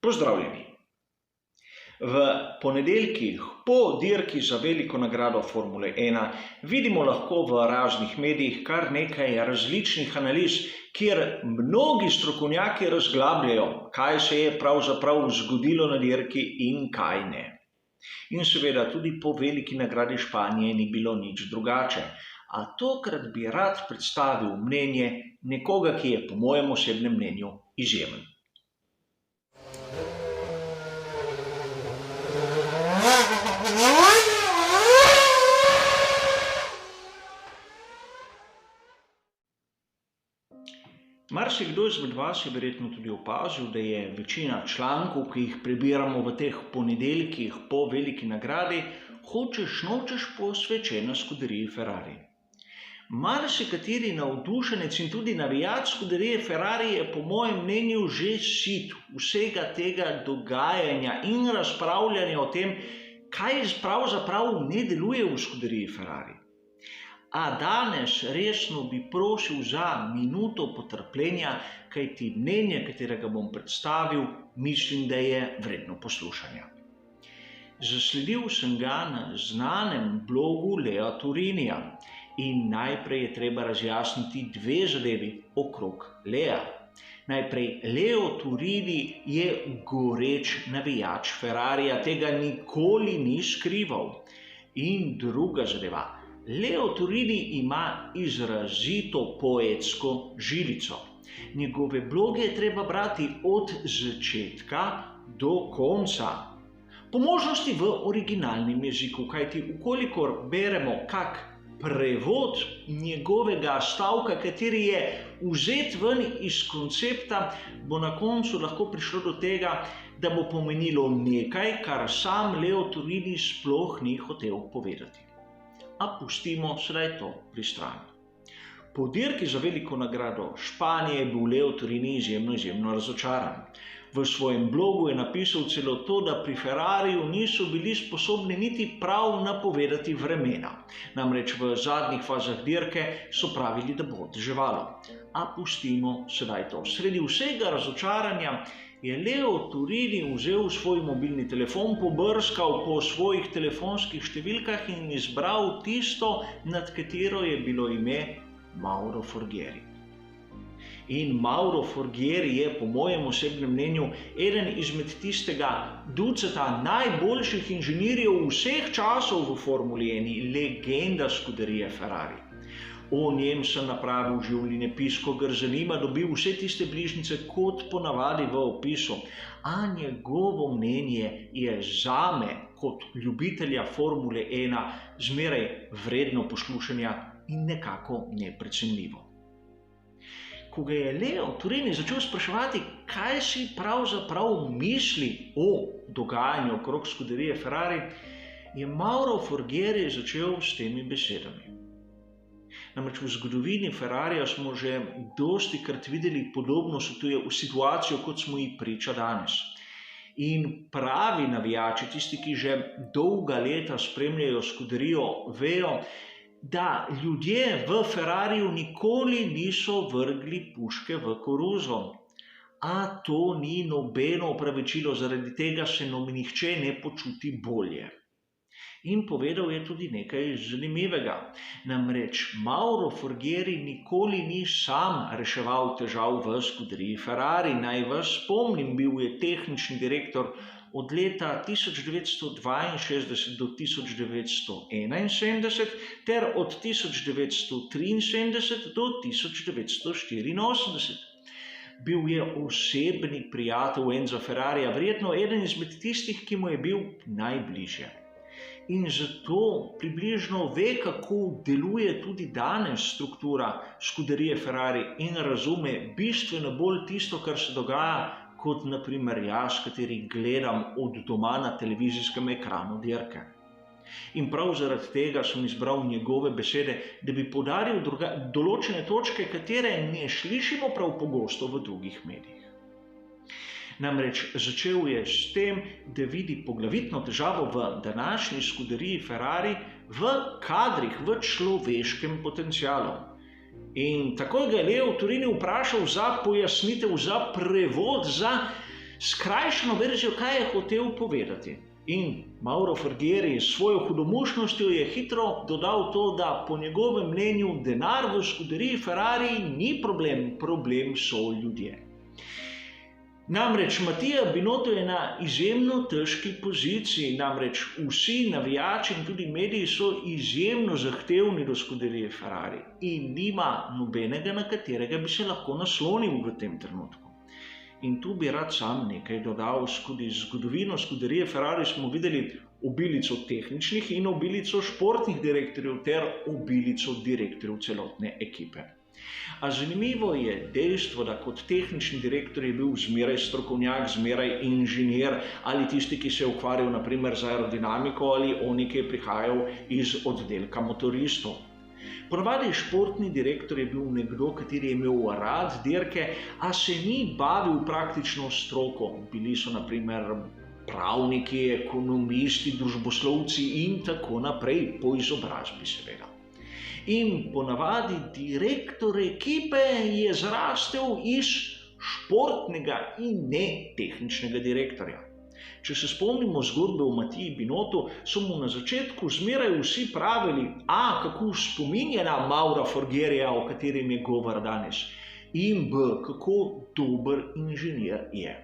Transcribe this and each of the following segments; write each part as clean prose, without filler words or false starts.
Pozdravljeni! V ponedeljkih po dirki za veliko nagrado Formule 1 vidimo lahko v raznih medijih kar nekaj različnih analiz, kjer mnogi strokovnjaki razglabljajo, kaj se je pravzaprav zgodilo na dirki in kaj ne. In seveda tudi po veliki nagradi Španije ni bilo nič drugače. A tokrat bi rad predstavil mnenje nekoga, ki je po mojem osebnem mnenju izjemen. Marsikdo izmed vas je verjetno tudi opazil, da je večina člankov, ki jih prebiramo v teh ponedeljkih po veliki nagradi, hočeš nočeš posvečena skuderiji Ferrari. Marsikateri navdušenec in tudi navijač skuderije Ferrari je po mojem mnenju že sit vsega tega dogajanja in razpravljanja o tem, kaj pravzaprav ne deluje v skuderiji Ferrari. A danes resno bi prosil za minuto potrpljenja, kajti mnenje, katerega bom predstavil, mislim, da je vredno poslušanja. Zasledil sem ga na znanem blogu Lea Turinija in najprej je treba razjasniti dve zadevi okrog Lea. Najprej, Leo Turini je goreč navijač Ferrarija, tega nikoli ni skrival. In druga zadeva, Leo Turini ima izrazito poetsko žilico. Njegove bloge je treba brati od začetka do konca. Po možnosti v originalnem jeziku, kajti ukolikor beremo kak prevod njegovega stavka, kateri je vzet ven iz koncepta, bo na koncu lahko prišlo do tega, da bo pomenilo nekaj, kar sam Leo Turini sploh ni hotel povedati. A pustimo sedaj to pri strani. Po dirki za veliko nagrado Španije je bil Leo Turini izjemno razočaran. V svojem blogu je napisal celo to, da pri Ferrariju niso bili sposobni niti prav napovedati vremena. Namreč v zadnjih fazah dirke so pravili, da bo deževalo. A pustimo sedaj to. Sredi vsega razočaranja je Leo Turini vzel svoj mobilni telefon, pobrskal po svojih telefonskih številkah in izbral tisto, nad katero je bilo ime Mauro Forghieri. In Mauro Forghieri je po mojem osebnem mnenju eden izmed tistega ducata najboljših inženirjev vseh časov v Formuli 1, legenda skuderije Ferrari. O njem sem napravil življenjepis, kogar zanima, dobil vse tiste bližnjice kot ponavadi v opisu, a njegovo mnenje je zame kot ljubitelja Formule 1 zmeraj vredno poslušanja in nekako neprecenljivo. Ko ga je Leo Turini začel spraševati, kaj si pravzaprav misli o dogajanju okrog skuderije Ferrari, je Mauro Forghieri začel s temi besedami. Namreč v zgodovini Ferrarija smo že dostikrat videli podobno situacijo, kot smo ji priča danes. In pravi navijači, tisti, ki že dolga leta spremljajo skuderijo, vejo, da ljudje v Ferrariju nikoli niso vrgli puške v koruzo. A to ni nobeno opravičilo, zaradi tega se nihče ne počuti bolje. In povedal je tudi nekaj zanimivega. Namreč Mauro Forghieri nikoli ni sam reševal težav v skuderiji Ferrari. Naj vas spomnim, bil je tehnični direktor od leta 1962 do 1971 ter od 1973 do 1984. Bil je osebni prijatelj Enza Ferrarija, verjetno eden izmed tistih, ki mu je bil najbližje. In zato približno ve, kako deluje tudi danes struktura skuderije Ferrari in razume bistveno bolj tisto, kar se dogaja, kot na primer jaz, kateri gledam od doma na televizijskem ekranu dirke. In prav zaradi tega sem izbral njegove besede, da bi poudaril določene točke, katere ne slišimo prav pogosto v drugih medijih. Namreč začel je s tem, da vidi poglavitno težavo v današnji skuderiji Ferrari v kadrih, v človeškem potencialu. In takoj ga je Leo Turini vprašal za pojasnitev, za prevod, za skrajšano verzijo, kaj je hotel povedati. In Mauro Forghieri s svojo hudomušnostjo je hitro dodal to, da po njegovem mnenju denar v Scuderii Ferrari ni problem, problem so ljudje. Namreč Mattia Binotto je na izjemno težki poziciji, namreč vsi navijači in tudi mediji so izjemno zahtevni do Scuderie Ferrari in nima nobenega, na katerega bi se lahko naslonil v tem trenutku. In tu bi rad sam nekaj dodal, skozi zgodovino Scuderie Ferrari smo videli obilico tehničnih in obilico športnih direktorjev ter obilico direktorjev celotne ekipe. A zanimivo je dejstvo, da kot tehnični direktor je bil zmeraj strokovnjak, zmeraj inženir ali tisti, ki se je ukvarjal naprimer z aerodinamiko ali oni, ki je prihajal iz oddelka motoristov. Ponavadi športni direktor je bil nekdo, kateri je imel rad dirke, a se ni bavil praktično stroko. Bili so naprimer pravniki, ekonomisti, družboslovci in tako naprej, po izobrazbi seveda. In ponavadi direktor ekipe je zrastel iz športnega in ne tehničnega direktorja. Če se spomnimo zgodbe o Mattii Binottu, so mu na začetku zmeraj vsi pravili, kako spominja na Maura Forghierija, o katerem je govor danes, in kako dober inženir je.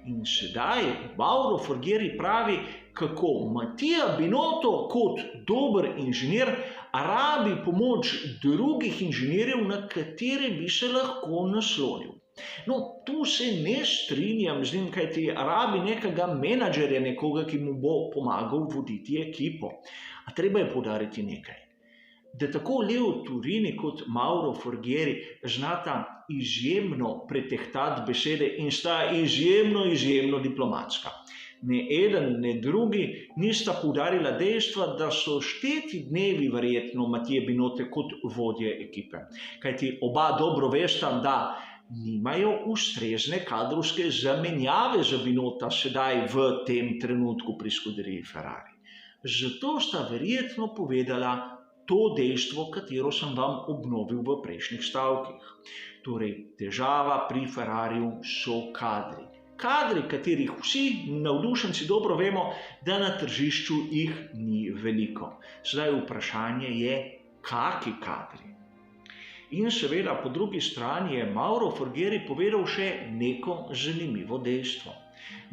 In sedaj Mauro Forghieri pravi, kako Mattia Binotto kot dober inženir rabi pomoč drugih inženirjev, na katere bi se lahko naslonil. No, tu se ne strinjam z njim, kajti rabi nekega menadžerja, nekoga, ki mu bo pomagal voditi ekipo. A treba je poudariti nekaj. Da tako Leo Turini kot Mauro Forghieri znata izjemno pretehtati besede in sta izjemno diplomatska. Ne eden, ne drugi nista poudarila dejstva, da so šteti dnevi verjetno Mattie Binotto kot vodje ekipe. Kajti oba dobro vesta, da nimajo ustrezne kadrovske zamenjave za Binotta sedaj v tem trenutku pri Scuderii Ferrari. Zato sta verjetno povedala to dejstvo, katero sem vam obnovil v prejšnjih stavkih. Torej, težava pri Ferrariju so kadri. Kadri, katerih vsi navdušenci dobro vemo, da na tržišču jih ni veliko. Sedaj vprašanje je, kaki kadri. In seveda po drugi strani je Mauro Forghieri povedal še neko zanimivo dejstvo.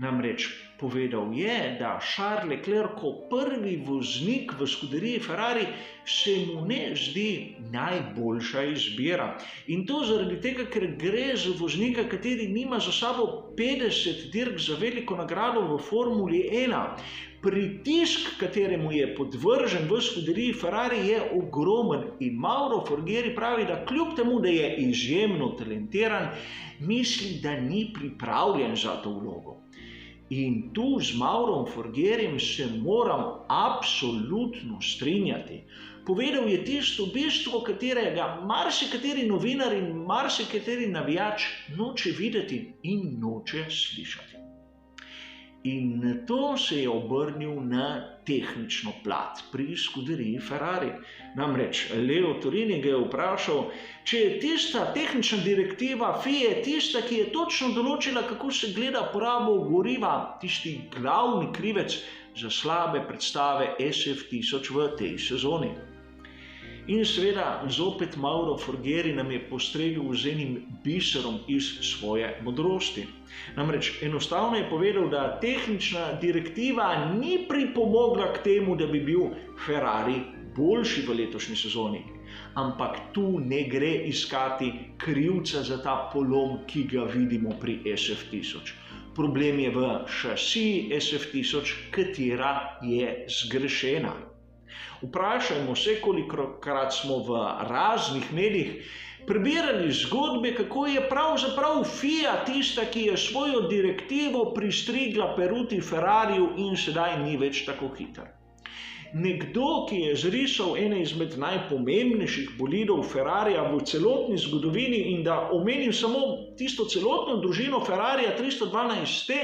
Namreč povedal je, da Charles Leclerc kot prvi voznik v Scuderii Ferrari se mu ne zdi najboljša izbira. In to zaradi tega, ker gre za voznika, kateri nima za sabo 50 dirk za veliko nagrado v Formuli 1. Pritisk, kateremu je podvržen v Scuderii Ferrari, je ogromen in Mauro Forghieri pravi, da kljub temu, da je izjemno talentiran, misli, da ni pripravljen za to vlogo. In tu z Maurom Forghierijem se moram absolutno strinjati. Povedal je tisto bistvo, katerega marsikateri novinar in marsikateri navijač noče videti in noče slišati. In na to se je obrnil na tehnično plat pri Scuderii Ferrari. Namreč Leo Turini ga je vprašal, če je tista tehnična direktiva FIA tista, ki je točno določila, kako se gleda porabo goriva, tisti glavni krivec za slabe predstave SF1000 v tej sezoni. In seveda zopet Mauro Forghieri nam je postregel z enim biserom iz svoje modrosti. Namreč enostavno je povedal, da tehnična direktiva ni pripomogla k temu, da bi bil Ferrari boljši v letošnji sezoni. Ampak tu ne gre iskati krivca za ta polom, ki ga vidimo pri SF1000. Problem je v šasiji SF1000, katera je zgrešena. Vprašajmo se, kolikokrat smo v raznih medijih prebirali zgodbe, kako je pravzaprav FIA tista, ki je svojo direktivo pristrigla peruti Ferrariju in sedaj ni več tako hiter. Nekdo, ki je zrisal ene izmed najpomembnejših bolidov Ferrarija v celotni zgodovini in da omenim samo tisto celotno družino Ferrarija 312T,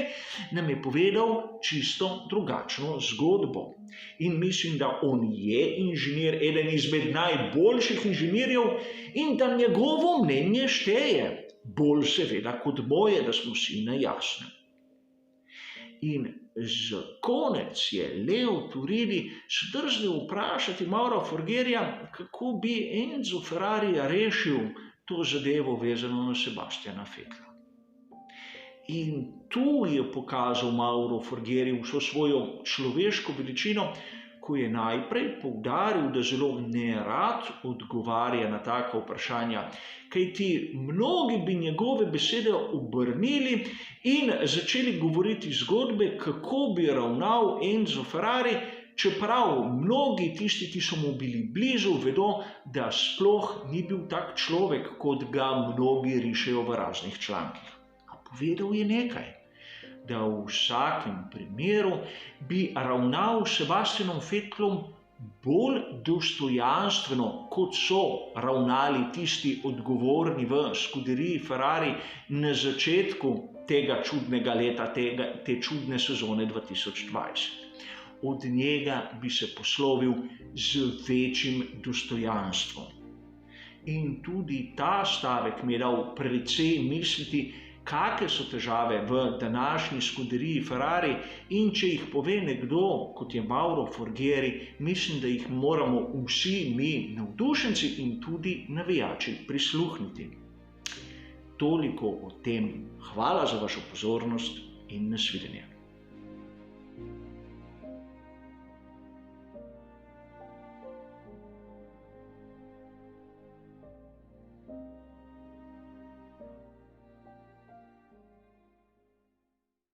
nam je povedal čisto drugačno zgodbo. In mislim, da on je inženir, eden izmed najboljših inženirjev in da njegovo mnenje šteje. Bolj seveda kot moje, da smo si na jasnem. In za konec je Leo Turidi se drznil vprašati Maura Forgerija, kako bi Enzo Ferrari rešil to zadevo vezano na Sebastiana Vettela. In tu je pokazal Mauro Forgeri vso svojo človeško veličino, ko je najprej poudaril, da zelo nerad odgovarja na taka vprašanja, kajti mnogi bi njegove besede obrnili in začeli govoriti zgodbe, kako bi ravnal Enzo Ferrari, čeprav mnogi tisti, ki so mu bili blizu, vedo, da sploh ni bil tak človek, kot ga mnogi rišejo v raznih člankih. A povedal je nekaj, da v vsakem primeru bi ravnal s Sebastianom Vettelom bolj dostojanstveno, kot so ravnali tisti odgovorni v skuderiji Ferrari na začetku tega čudnega leta, te čudne sezone 2020. Od njega bi se poslovil z večjim dostojanstvom. In tudi ta stavek mi je dal precej misliti, kakšne so težave v današnji skuderiji Ferrari, in če jih pove nekdo, kot je Mauro Forgeri, mislim, da jih moramo vsi mi navdušenci in tudi navijači prisluhniti. Toliko o tem. Hvala za vašo pozornost in nasvidenje.